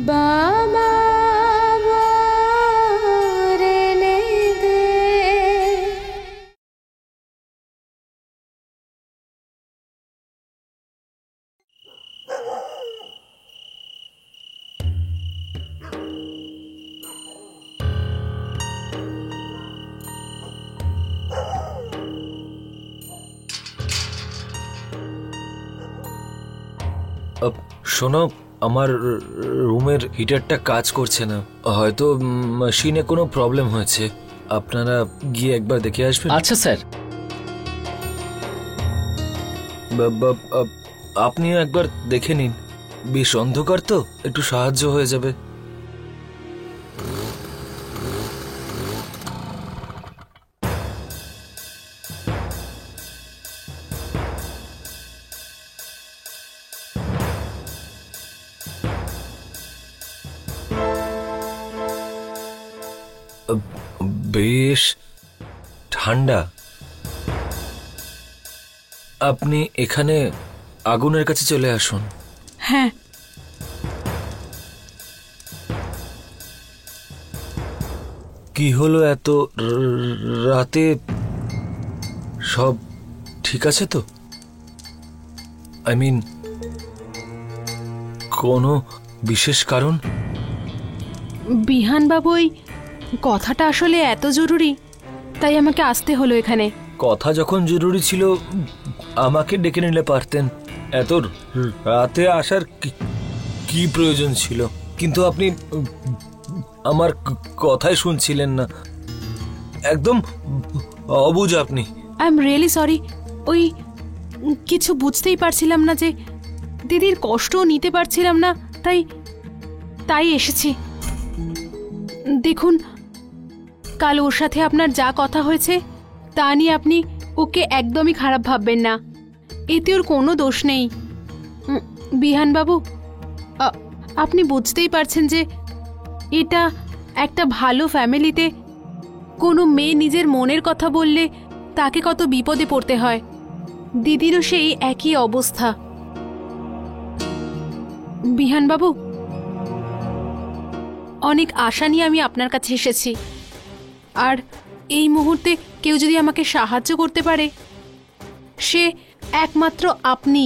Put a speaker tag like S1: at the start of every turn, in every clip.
S1: বাবা রেনে দে।
S2: শোনো, আমার রুমের হিটারটা কাজ করছে না, হয়তো মেশিনে কোনো প্রবলেম হয়েছে। আপনারা গিয়ে একবার দেখে আসবেন।
S3: আচ্ছা স্যার।
S2: আপনিও একবার দেখে নিন, বেশ অন্ধকার তো, একটু সাহায্য হয়ে যাবে। বেশ ঠান্ডা। আপনি এখানে আগুনের কাছে চলে আসুন।
S1: হ্যাঁ,
S2: কি হলো এত রাতে? সব ঠিক আছে তো? আই মিন, কোনো বিশেষ কারণ?
S1: বিহানবাবু, ওই কথাটা আসলে এত জরুরি, তাই আমাকে আসতে হলো এখানে।
S2: কথা যখন জরুরি ছিল আমাকে ডেকে নিলে পারতেন। এত রাতে আসার কি প্রয়োজন ছিল? কিন্তু আপনি আমার কথাই শুনছিলেন না, একদম অবুঝ আপনি।
S1: I am really sorry. ওই কিছু বুঝতেই পারছিলাম না, যে দিদির কষ্টও নিতে পারছিলাম না, তাই এসেছি। দেখুন, কাল ওর সাথে আপনার যা কথা হয়েছে তা নিয়ে আপনি ওকে একদমই খারাপ ভাববেন না, এতে ওর কোনো দোষ নেই। বিহানবাবু, আপনি বুঝতেই পারছেন যে এটা একটা ভালো ফ্যামিলিতে কোনো মেয়ে নিজের মনের কথা বললে তাকে কত বিপদে পড়তে হয়। দিদিরও সেই একই অবস্থা। বিহানবাবু, অনেক আশা নিয়ে আমি আপনার কাছে এসেছি, আর এই মুহূর্তে কেউ যদি আমাকে সাহায্য করতে পারে সে একমাত্র আপনি।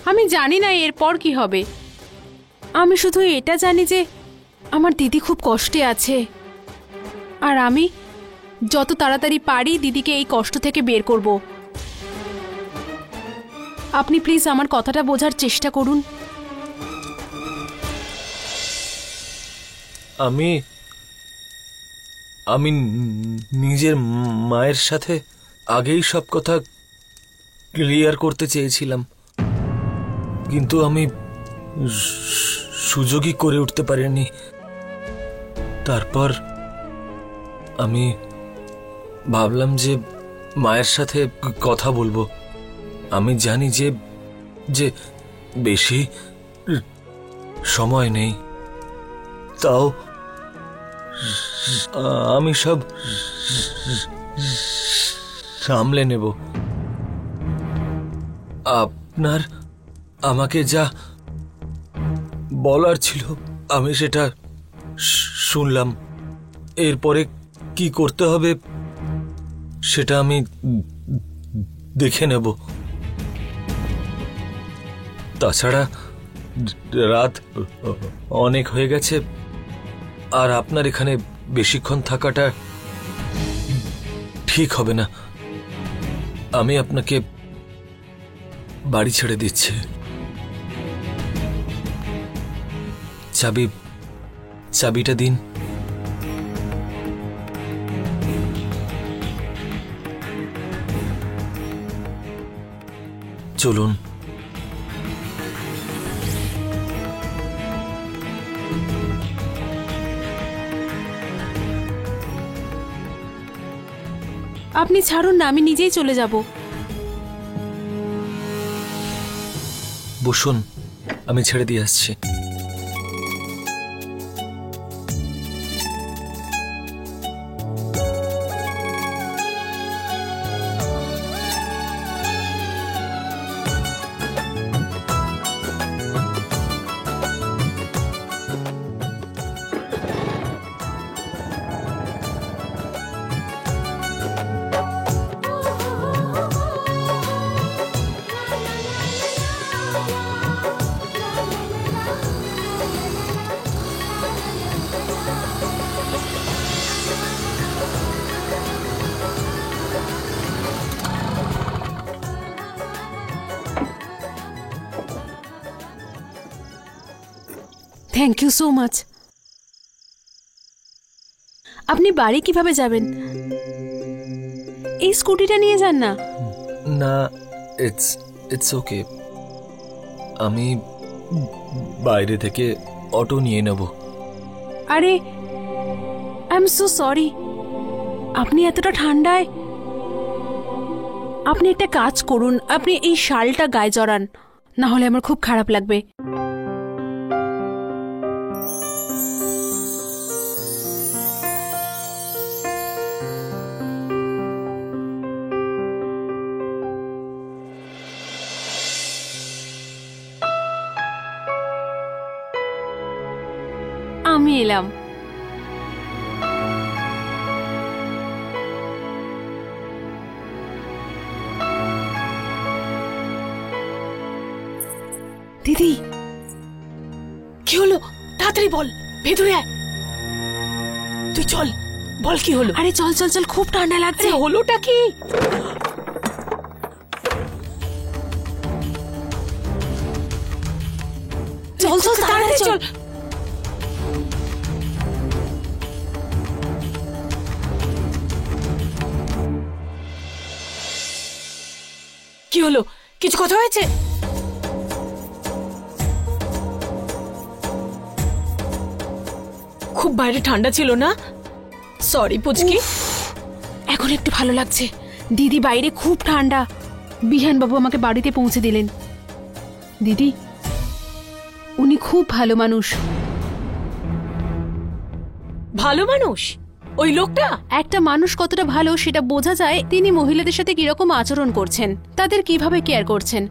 S1: আমি জানি না এরপর কি হবে, আমি শুধু এটা জানি যে আমার দিদি খুব কষ্টে আছে, আর আমি যত তাড়াতাড়ি পারি দিদিকে এই কষ্ট থেকে বের করব। আপনি প্লিজ আমার কথাটা বোঝার চেষ্টা করুন।
S2: আমি নিজের মায়ের সাথে আগেই সব কথা ক্লিয়ার করতে চেয়েছিলাম, কিন্তু আমি সুযোগই করে উঠতে পারিনি। তারপর আমি ভাবলাম যে মায়ের সাথে কথা বলবো। আমি জানি যে বেশি সময় নেই, তাও আমি সব সামলে নেব। আপনার আমাকে যা বলার ছিল আমি সেটা শুনলাম। এরপরে কি করতে হবে সেটা আমি দেখে নেব। তাছাড়া রাত অনেক হয়ে গেছে, আর আপনার এখানে বেশিক্ষণ থাকাটা ঠিক হবে না। আমি আপনাকে বাড়ি ছেড়ে দিচ্ছি। চাবিটা দিন। চলুন।
S1: আপনি ছাড়ুন না, আমি নিজেই চলে যাব।
S2: বসুন, আমি ছেড়ে দিয়ে আসছি।
S1: Thank you so much. আপনি বাড়ি কিভাবে যাবেন? এই স্কুটিটা নিয়ে যান না।
S2: না, ইটস ওকে, আমি বাইরে থেকে অটো নিয়ে নেব।
S1: আরে আই এম সো সরি, আপনি এতটা ঠান্ডায়। আপনি একটা কাজ করুন, আপনি এই শালটা গায়ে জড়ান, না হলে আমার খুব খারাপ লাগবে। আমি এলাম। দিদি,
S3: কি হলো? তাড়াতাড়ি বল, ভেতরে আয়। তুই চল, বল কি হলো?
S1: আরে চল চল চল, খুব ঠান্ডা লাগছে।
S3: হলোটা কি?
S1: চল চল তাড়াতাড়ি চল।
S3: কি হলো? কিছু কথা হয়েছে? খুব বাইরে ঠান্ডা ছিল না? সরি পুচকি।
S1: এখন একটু ভালো লাগছে। দিদি, বাইরে খুব ঠান্ডা। বিহান বাবু আমাকে বাড়িতে পৌঁছে দিলেন। দিদি, উনি খুব ভালো মানুষ।
S3: ভালো মানুষ? ওই লোকটা?
S1: একটা মানুষ কতটা ভালো সেটা বোঝা যায় তিনি মহিলাদের সাথে কিরকম আচরণ করছেন, তাদের কিভাবে কেয়ার করছেন।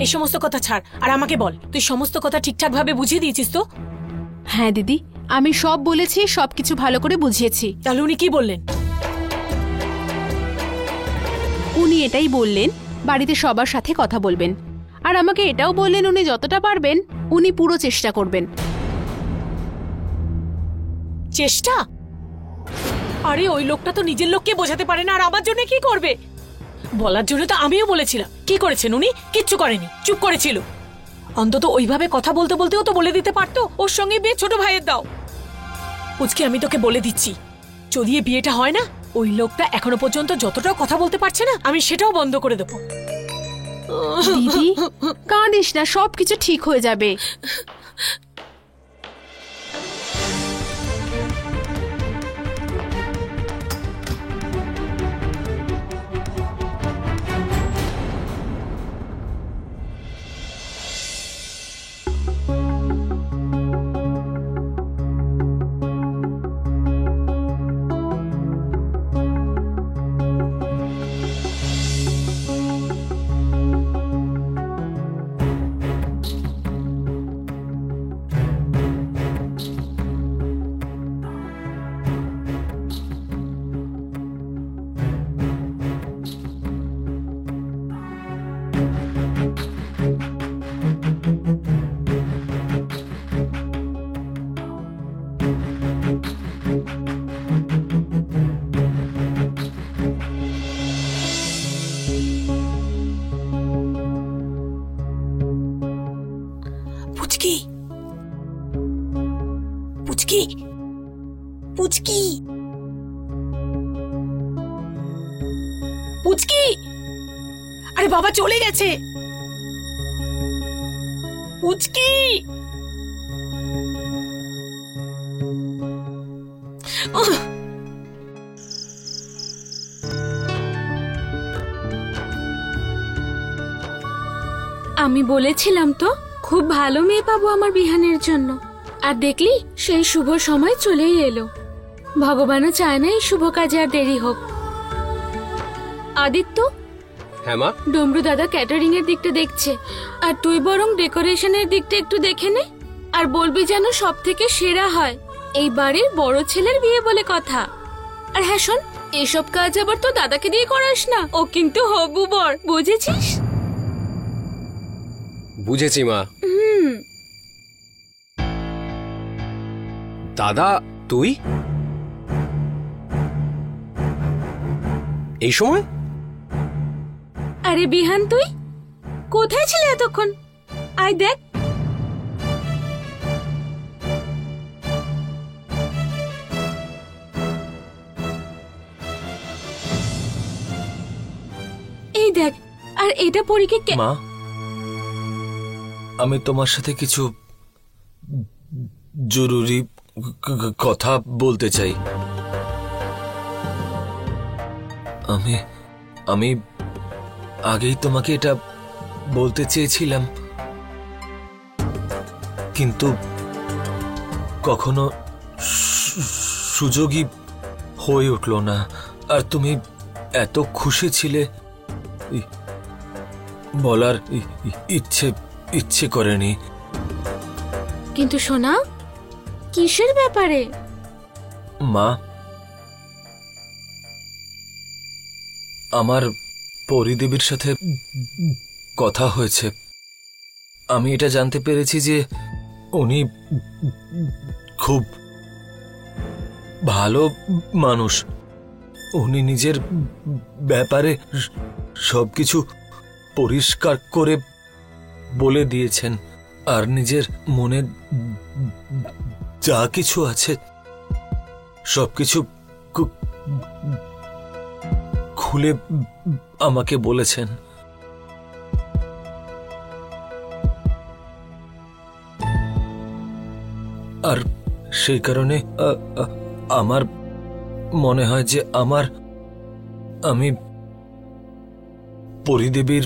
S3: এই সমস্ত কথা ছাড় আর আমাকে বল, তুই সমস্ত কথা ঠিকঠাক ভাবে বুঝিয়ে দিয়েছিস তো?
S1: হ্যাঁ দিদি, আমি সব বলেছি, সবকিছু ভালো করে বুঝিয়েছি।
S3: তাহলে উনি কি বললেন?
S1: উনি এটাই বললেন বাড়িতে সবার সাথে কথা বলবেন, আর আমাকে এটাও বললেন উনি যতটা পারবেন উনি পুরো চেষ্টা করবেন।
S3: চেষ্টা? আরে ওই লোকটা তো নিজের লোককে বোঝাতে পারে না, আর আমার জন্য কি করবে? বলার জন্য তো আমিও বলেছিলাম। কি করেছেন উনি? কিচ্ছু করেনি, চুপ করেছিল। অন্তত ওইভাবে কথা বলতে বলতেও তো বলে দিতে পারতো ওর সঙ্গে বিয়ে ছোট ভাইয়ের দাও। পুচকি, আমি তোকে বলে দিচ্ছি, যদি এই বিয়েটা হয় না, ওই লোকটা এখনো পর্যন্ত যতটাও কথা বলতে পারছে না, আমি সেটাও বন্ধ করে দেবো।
S1: দিদি কাঁদিস না, সবকিছু ঠিক হয়ে যাবে।
S3: পুচকি, পুচকি, পুচকি, পুচকি, আরে বাবা চলে গেছে। পুচকি,
S4: আমি বলেছিলাম তো খুব ভালো মেয়ে পাবো আমার বিহানের জন্য, আর দেখলি সেই শুভ সময় চলেই এলো। ভগবানও চায় না এই শুভ কাজে আর দেরি হোক। আদিত্য,
S5: হ্যাঁ মা।
S4: ডমরু দাদা ক্যাটারিং এর দিকটা দেখছে, আর তুই বরং ডেকোরেশনের দিকটা একটু দেখে নে, আর বলবি যেন সব থেকে সেরা হয়। এই বাড়ির বড় ছেলের বিয়ে বলে কথা। আর হ্যাঁ শোন, এসব কাজ আবার তো দাদাকে দিয়ে করাস না, ও কিন্তু হবু বর, বুঝেছিস?
S5: বুঝেছি মা। দাদা তুই এই সময়?
S4: আরে বিহান, তুই কোথায় ছিলে এতক্ষণ? আয় দেখ। দেখ, আর এটা পরীকে
S2: মা, আমি তোমার সাথে কিছু জরুরি কথা বলতে চাই। আমি আমি আগেই তোমাকে এটা বলতে চেয়েছিলাম, কিন্তু কখনো সুযোগই হয়ে উঠল না। আর তুমি এত খুশি ছিলে, বলার ইচ্ছে করেনি।
S4: কিন্তু সোনা, কিসের ব্যাপারে?
S2: মা, আমার পরিদেবীর সাথে কথা হয়েছে। আমি এটা জানতে পেরেছি যে উনি খুব ভালো মানুষ। উনি নিজের ব্যাপারে সবকিছু পরিষ্কার করে বলে দিয়েছেন, আর নিজের মনে যা কিছু আছে সবকিছু খুলে আমাকে বলেছেন। আর সেই কারণে আমার মনে হয় যে আমি পরিদেবীর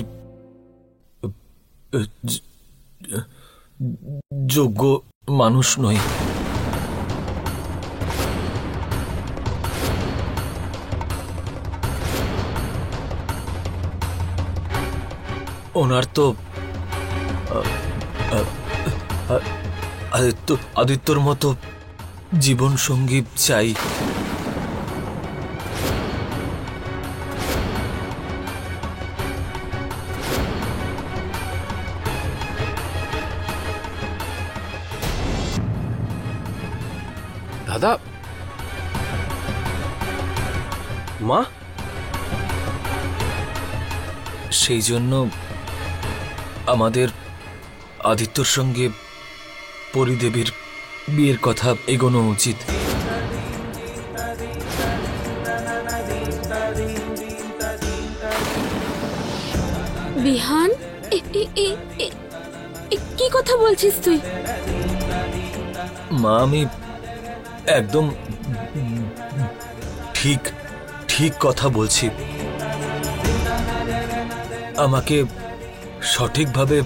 S2: যোগ্য মানুষ নই। ওনার তো আদিত্যর মতো জীবন সঙ্গী চাই।
S5: দাদা, মা,
S2: সেই জন্য আমাদের আদিত্যর সঙ্গে পরিদেবীর বিয়ের কথা এগোনো উচিত।
S4: বিহান, কি কথা বলছিস তুই?
S2: মা, আমি একদম ঠিক কথা বলছি। আমাকে সঠিকভাবে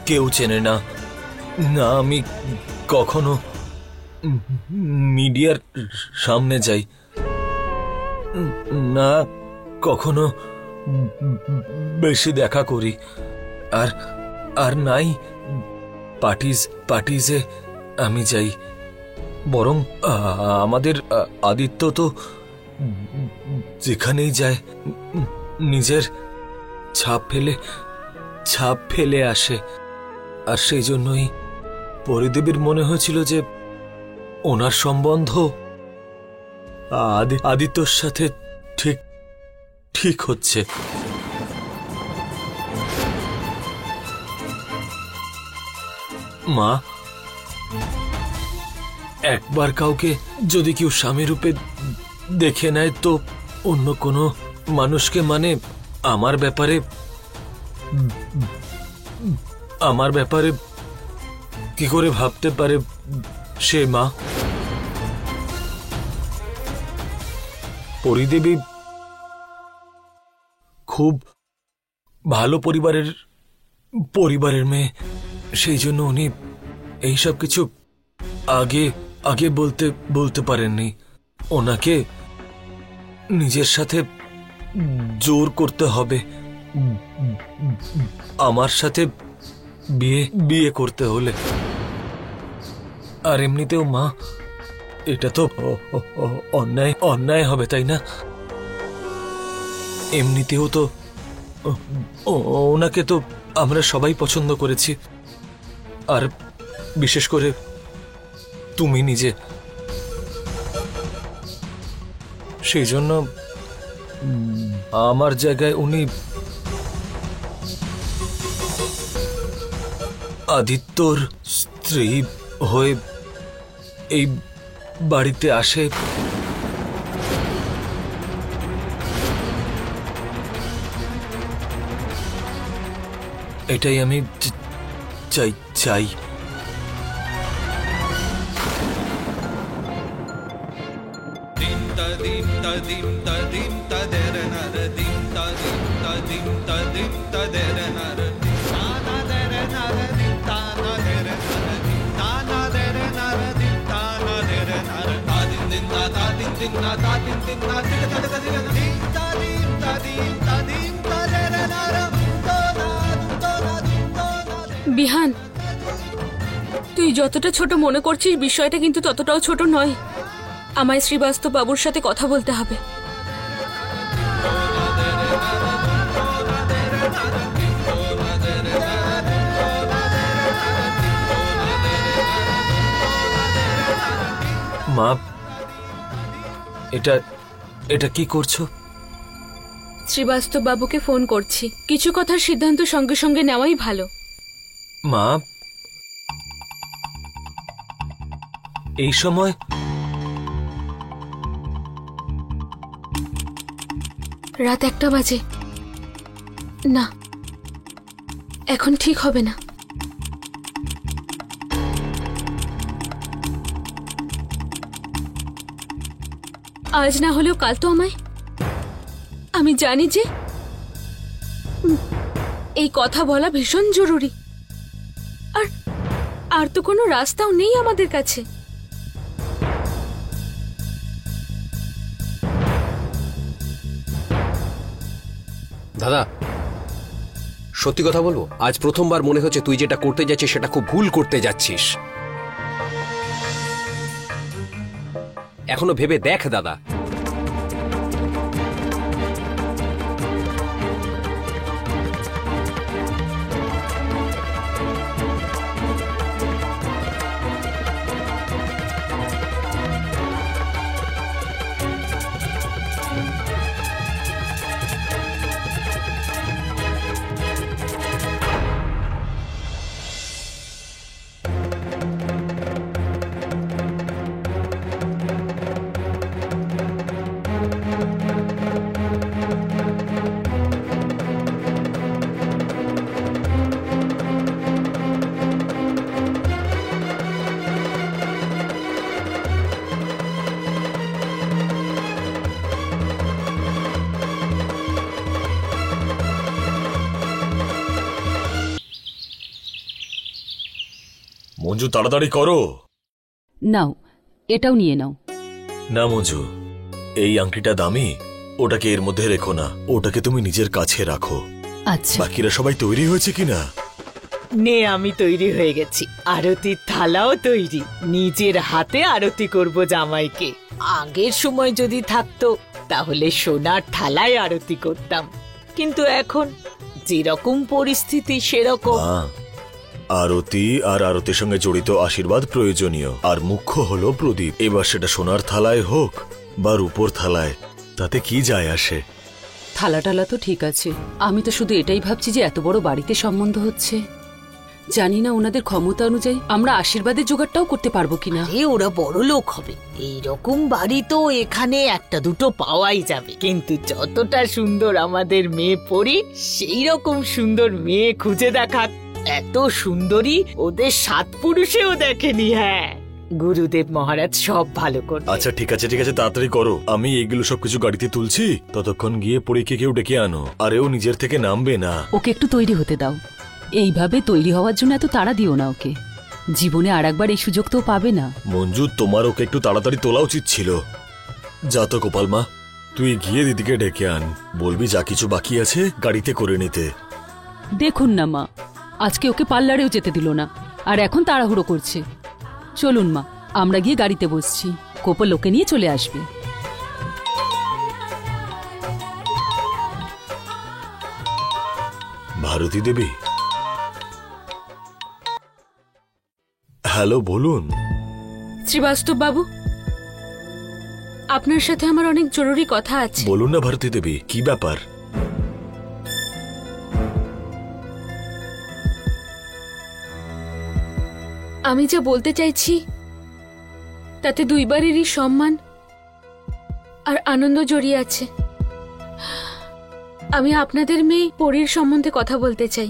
S2: কেউ চেনে না। না আমি কখনো মিডিয়ার সামনে যাই, না কখনো বেশি দেখা করি, আর নাই পার্টিজে আমি যাই। বরং আমাদের আদিত্য তো যেখানেই যায় নিজের ছাপ ফেলে আসে। আর সেই জন্যই পরিদেবীর মনে হয়েছিল যে ওনার সম্বন্ধ আদিত্যর সাথে ঠিক হচ্ছে। মা, একবার কাউকে যদি কেউ স্বামী রূপে দেখে নেয় তো অন্য কোনো মানুষকে, মানে আমার ব্যাপারে কি করে ভাবতে পারে সে? মা, পরিদেবী খুব ভালো পরিবারের মেয়ে। সেই জন্য উনি এইসব কিছু আগে বলতে পারেননি। ওনাকে নিজের সাথে জোর করতে হবে আমার সাথে বিয়ে করতে হলে। আর এমনিতেও মা, এটা তো অন্যায় হবে, তাই না? এমনিতেও তো ওনাকে তো আমরা সবাই পছন্দ করেছি, আর বিশেষ করে তুমি নিজে। সেই জন্য আমার জায়গায় উনি আদিত্যর স্ত্রী হয়ে এই বাড়িতে আসে, এটাই আমি চাই চাই।
S4: বিহান, তুই যতটা ছোট মনে করছিস বিষয়টা কিন্তু ততটাও ছোট নয়। আমায় শ্রীবাস্তব বাবুর সাথে কথা বলতে হবে।
S2: মা, এটা এটা কি করছো?
S4: শ্রীবাস্তব বাবুকে ফোন করছি। কিছু কথার সিদ্ধান্ত সঙ্গে সঙ্গে নেওয়াই ভালো।
S2: মা, এই সময়
S4: রাত 1টা বাজে। না, এখন ঠিক হবে না। আজ না হলেও কাল তো আমায়, আমি জানি যে এই কথা বলা ভীষণ জরুরি। আর তো কোনো রাস্তাও নেই আমাদের কাছে।
S5: দাদা, সত্যি কথা বলবো, আজ প্রথমবার মনে হচ্ছে তুই যেটা করতে যাচ্ছিস সেটা খুব ভুল করতে যাচ্ছিস। এখনো ভেবে দেখ দাদা।
S2: মঞ্জু, তাড়াতাড়ি করো।
S6: নাও, এটাও নিয়ে নাও।
S2: না মঞ্জু, এই আংটিটা দামি, ওটাকে এর মধ্যে রেখো না, ওটাকে তুমি নিজের কাছে রাখো।
S6: আচ্ছা,
S2: বাকিরা সবাই তৈরি হয়েছে কিনা?
S7: নে, আমি তৈরি হয়ে গেছি। আরতির থালাও তৈরি। নিজের হাতে আরতি করব জামাইকে। আগের সময় যদি থাকতো তাহলে সোনার থালায় আরতি করতাম, কিন্তু এখন যেরকম পরিস্থিতি সেরকম।
S2: আরতি আর আরতির সঙ্গে জড়িত আশীর্বাদ প্রয়োজনীয়, আর মুখ্য হলো প্রদীপ। এবার সেটা সোনার থালায় হোক বা রূপোর থালায়, তাতে কি যায় আসে?
S6: থালা টালা তো ঠিক আছে, আমি তো শুধু এটাই ভাবছি যে এত বড় বাড়িতে সম্বন্ধ হচ্ছে, জানি না ওনাদের ক্ষমতা অনুযায়ী আমরা আশীর্বাদের জোগাড়টাও করতে পারবো কিনা।
S7: ওরা বড় লোক হবে, এইরকম বাড়ি তো এখানে একটা দুটো পাওয়াই যাবে। কিন্তু যতটা সুন্দর আমাদের মেয়ে পরি, সেই রকম সুন্দর মেয়ে খুঁজে দেখা। এত সুন্দরী ওদের 7 পুরুষেও দেখেনি। হ্যাঁ, গুরুদেব মহারাজ সব ভালো করবে।
S2: আচ্ছা ঠিক আছে ঠিক আছে, তাড়াতাড়ি করো। আমি এগুলো সবকিছু গাড়িতে তুলছি, ততক্ষণ গিয়ে পরীকে কেউ ডেকে আনো। আর ও নিজের থেকে নামবে না।
S6: ওকে একটু তৈরি হতে দাও। এইভাবে তৈরি হওয়ার জন্য এত তাড়া দিও না ওকে, জীবনে আর একবার এই সুযোগ তো পাবে না।
S2: মঞ্জু, তোমার ওকে একটু তাড়াতাড়ি তোলা উচিত ছিল। যা তো গোপাল মা, তুই গিয়ে দিদিকে ডেকে আন, বলবি যা কিছু বাকি আছে গাড়িতে করে নিতে।
S6: দেখুন না মা, আজকে ওকে পার্লারেও যেতে দিল না, আর এখন তাড়াহুড়ো করছে। চলুন মা, আমরা গিয়ে গাড়িতে বসছি, গোপাল ওকে নিয়ে চলে আসবে।
S2: ভারতী দেবী, হ্যালো, বলুন।
S4: শ্রীবাস্তব বাবু, আপনার সাথে আমার অনেক জরুরি কথা আছে।
S2: বলুন না ভারতী দেবী, কি ব্যাপার?
S4: আমি যা বলতে চাইছি তাতে দুই বাড়িরই সম্মান আর আনন্দ জড়িয়ে আছে। আমি আপনাদের মেয়ে পরীর সম্বন্ধে কথা বলতে চাই।